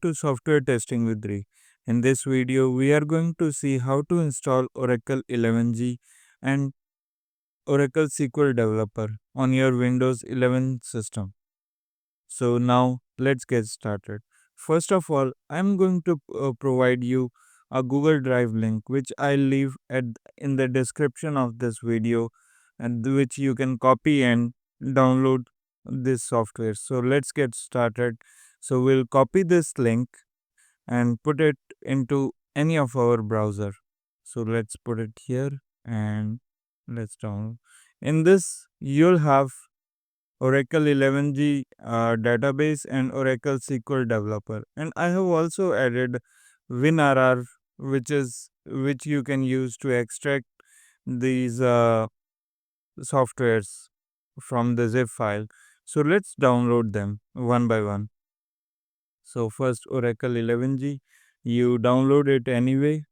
To software testing with Ri. In this video, we are going to see how to install Oracle 11G and Oracle SQL Developer on your Windows 11 system. So now let's get started. First of all, I'm going to provide you a Google Drive link which I'll leave in the description of this video, and which you can copy and download this software. So let's get started. So we'll copy this link and put it into any of our browser. So let's put it here and let's download. In this, you'll have Oracle 11G database and Oracle SQL Developer. And I have also added WinRR, which you can use to extract these softwares from the zip file. So let's download them one by one. So first Oracle 11G, you download it anyway,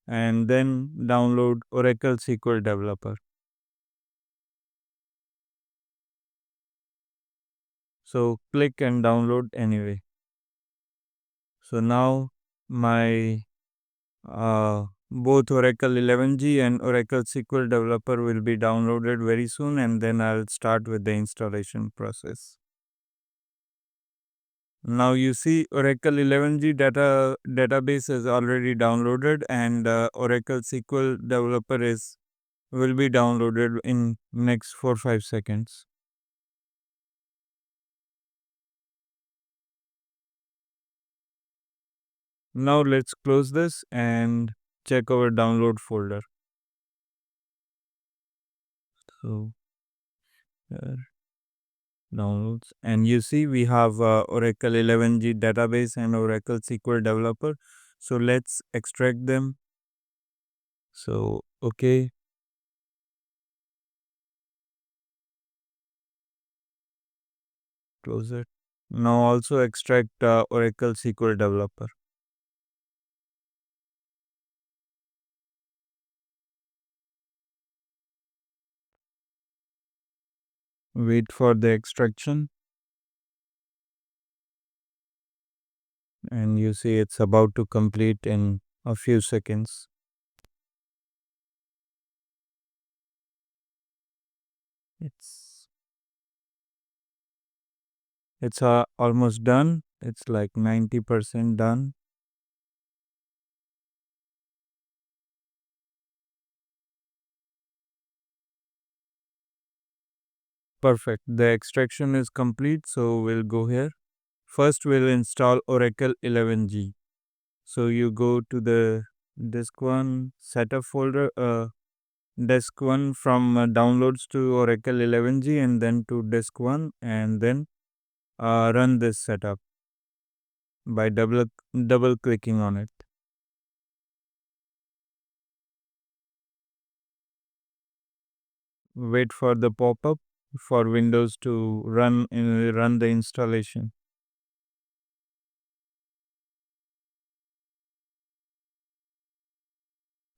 and then download Oracle SQL Developer. So click and download anyway. So now my both Oracle 11G and Oracle SQL Developer will be downloaded very soon, and then I'll start with the installation process. Now you see Oracle 11G database is already downloaded, and Oracle SQL Developer will be downloaded in next 4-5 seconds. Now let's close this and check our download folder. So here, downloads, and you see we have Oracle 11G database and Oracle SQL Developer. So let's extract them. So okay, close it. Now also extract Oracle SQL Developer. Wait for the extraction, and you see it's about to complete in a few seconds. It's almost done. It's like 90% done. Perfect. The extraction is complete. So we'll go here. First, we'll install Oracle 11G. So you go to the disk one setup folder, disk one from downloads to Oracle 11G, and then to disk one, and then run this setup by double clicking on it. Wait for the pop-up for Windows to run the installation.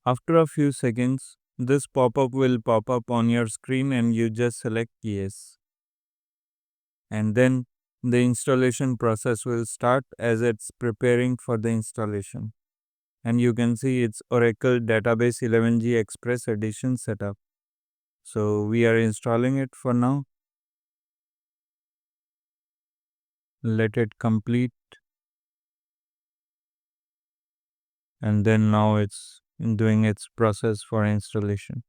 After a few seconds, this pop-up will pop up on your screen, and you just select yes. And then the installation process will start as it's preparing for the installation. And you can see it's Oracle Database 11G Express Edition setup. So we are installing it for now. Let it complete. And then now it's doing its process for installation.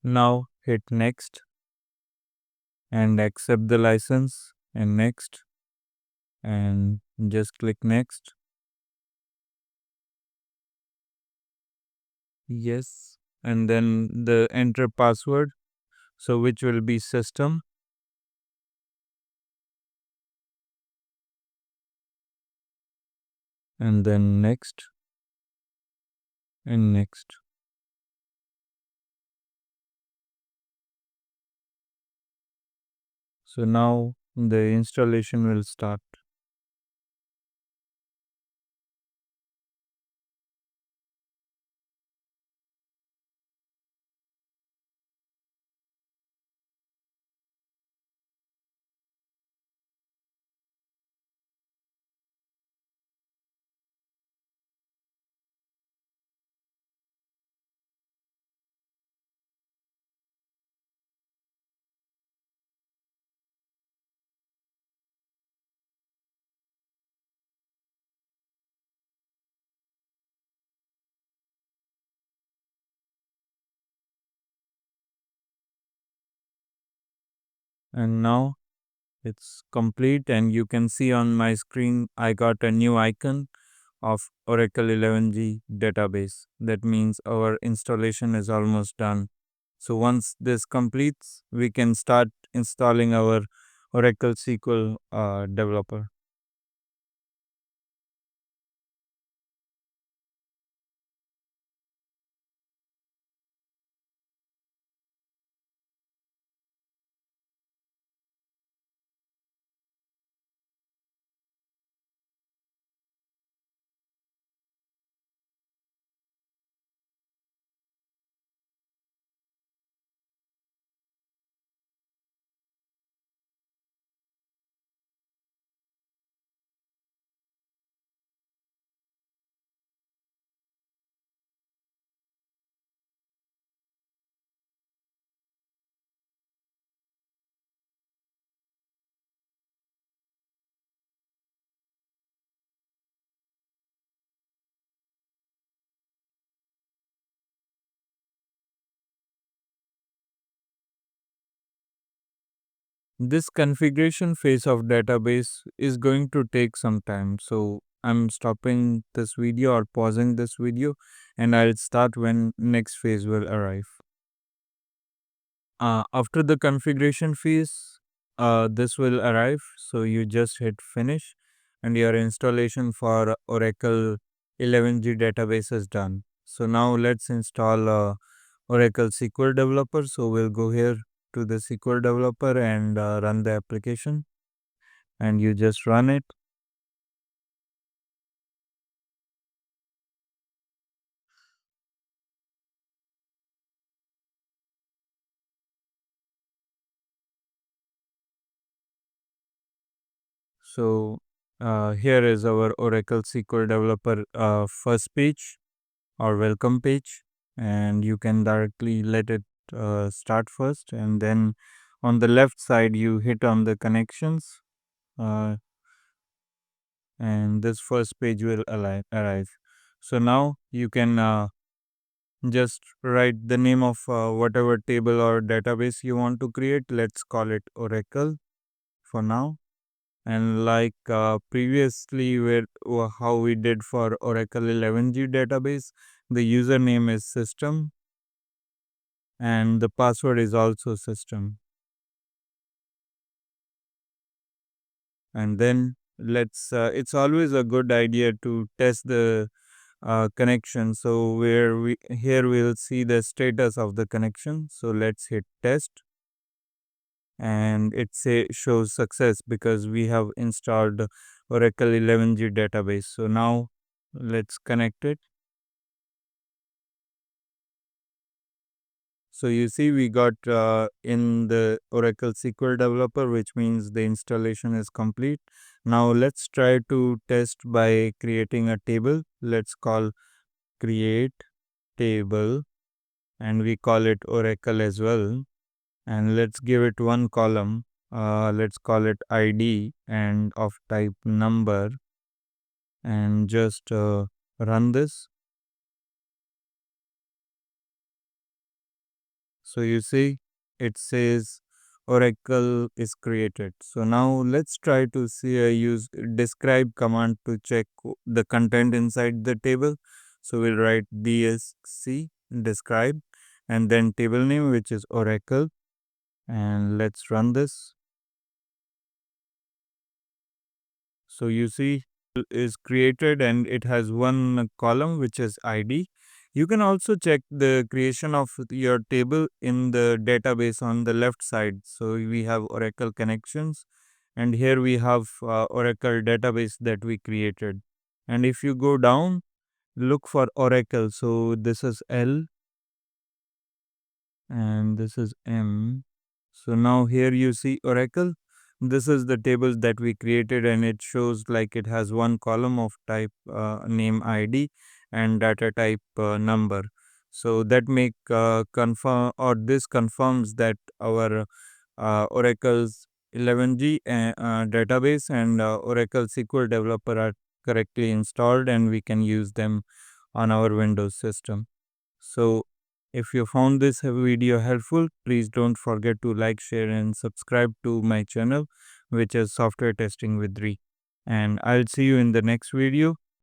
Now hit next and accept the license, and next, and just click next. Yes, and then the enter password. So which will be system, and then next and next. So now the installation will start. And now it's complete, and you can see on my screen I got a new icon of Oracle 11G database. That means our installation is almost done. So once this completes, we can start installing our Oracle SQL developer. This configuration phase of database is going to take some time. So I'm stopping this video or pausing this video, and I'll start when next phase will arrive. After the configuration phase, this will arrive. So you just hit finish, and your installation for Oracle 11G database is done. So now let's install Oracle SQL Developer. So we'll go here to the SQL Developer and run the application, and you just run it. So here is our Oracle SQL Developer first page or welcome page, and you can directly let it start first, and then on the left side you hit on the connections, uh, and this first page will arrive. So now you can just write the name of whatever table or database you want to create. Let's call it Oracle for now. And like previously, how we did for Oracle 11G database, the username is system and the password is also system. And then it's always a good idea to test the connection. So here we'll see the status of the connection. So let's hit test, and shows success because we have installed Oracle 11G database. So now let's connect it. So you see we got in the Oracle SQL Developer, which means the installation is complete. Now let's try to test by creating a table. Let's call create table, and we call it Oracle as well. And let's give it one column. Let's call it ID and of type number, and just run this. So you see, it says Oracle is created. So now let's try to see use describe command to check the content inside the table. So we'll write dsc describe and then table name, which is Oracle. And let's run this. So you see is created and it has one column which is ID. You can also check the creation of your table in the database on the left side. So we have Oracle connections and here we have Oracle database that we created. And if you go down, look for Oracle. So this is L and this is M. So now here you see Oracle. This is the table that we created and it shows like it has one column of type name ID and data type number. So that make confirm or this confirms that our Oracle's 11G database and Oracle SQL Developer are correctly installed and we can use them on our Windows system. So if you found this video helpful, please don't forget to like, share and subscribe to my channel, which is Software Testing with Ree. And I'll see you in the next video.